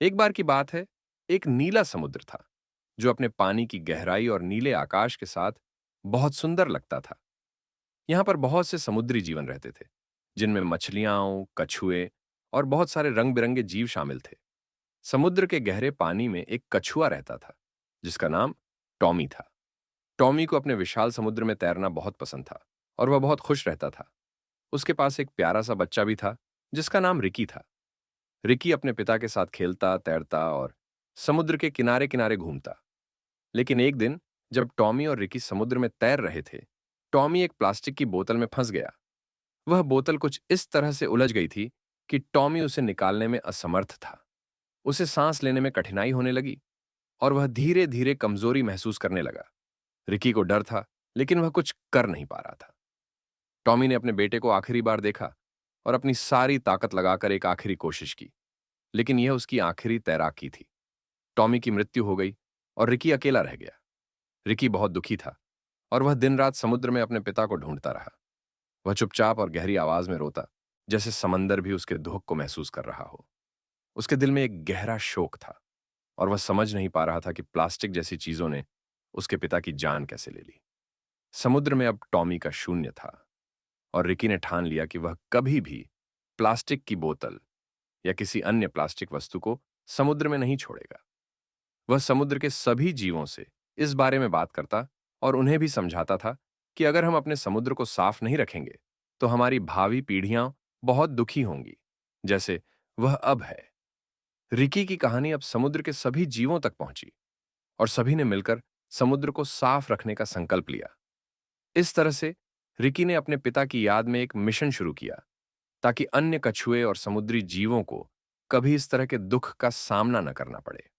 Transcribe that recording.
एक बार की बात है, एक नीला समुद्र था, जो अपने पानी की गहराई और नीले आकाश के साथ बहुत सुंदर लगता था। यहाँ पर बहुत से समुद्री जीवन रहते थे, जिनमें मछलियां, कछुए और बहुत सारे रंग-बिरंगे जीव शामिल थे। समुद्र के गहरे पानी में एक कछुआ रहता था, जिसका नाम टॉमी था। टॉमी को अपने विशाल समुद्र में तैरना बहुत पसंद था और वह बहुत खुश रहता था। उसके पास एक प्यारा सा बच्चा भी था, जिसका नाम रिकी था। रिकी अपने पिता के साथ खेलता, तैरता और समुद्र के किनारे-किनारे घूमता। लेकिन एक दिन, जब टॉमी और रिकी समुद्र में तैर रहे थे, टॉमी एक प्लास्टिक की बोतल में फंस गया। वह बोतल कुछ इस तरह से उलझ गई थी कि टॉमी उसे निकालने में असमर्थ था। उसे सांस लेने में कठिनाई होने लगी और वह धीरे-धीरे कमजोरी महसूस करने लगा। रिकी को डर था, लेकिन वह कुछ कर नहीं पा रहा था। टॉमी ने अपने बेटे को आखिरी बार देखा और अपनी सारी ताकत लगाकर एक आखिरी कोशिश की, लेकिन यह उसकी आखिरी तैराकी थी। टॉमी की मृत्यु हो गई और रिकी अकेला रह गया। रिकी बहुत दुखी था और वह दिन रात समुद्र में अपने पिता को ढूंढता रहा। वह चुपचाप और गहरी आवाज में रोता, जैसे समंदर भी उसके दुख को महसूस कर रहा हो। उसके दिल में एक गहरा शोक था और वह समझ नहीं पा रहा था कि प्लास्टिक जैसी चीजों ने उसके पिता की जान कैसे ले ली। समुद्र में अब टॉमी का शून्य था और रिकी ने ठान लिया कि वह कभी भी प्लास्टिक की बोतल या किसी अन्य प्लास्टिक वस्तु को समुद्र में नहीं छोड़ेगा। वह समुद्र के सभी जीवों से इस बारे में बात करता और उन्हें भी समझाता था कि अगर हम अपने समुद्र को साफ नहीं रखेंगे, तो हमारी भावी पीढ़ियां बहुत दुखी होंगी, जैसे वह अब है। रिकी की कहानी अब समुद्र के सभी जीवों तक पहुंची और सभी ने मिलकर समुद्र को साफ रखने का संकल्प लिया। इस तरह से रिकी ने अपने पिता की याद में एक मिशन शुरू किया, ताकि अन्य कछुए और समुद्री जीवों को कभी इस तरह के दुख का सामना न करना पड़े।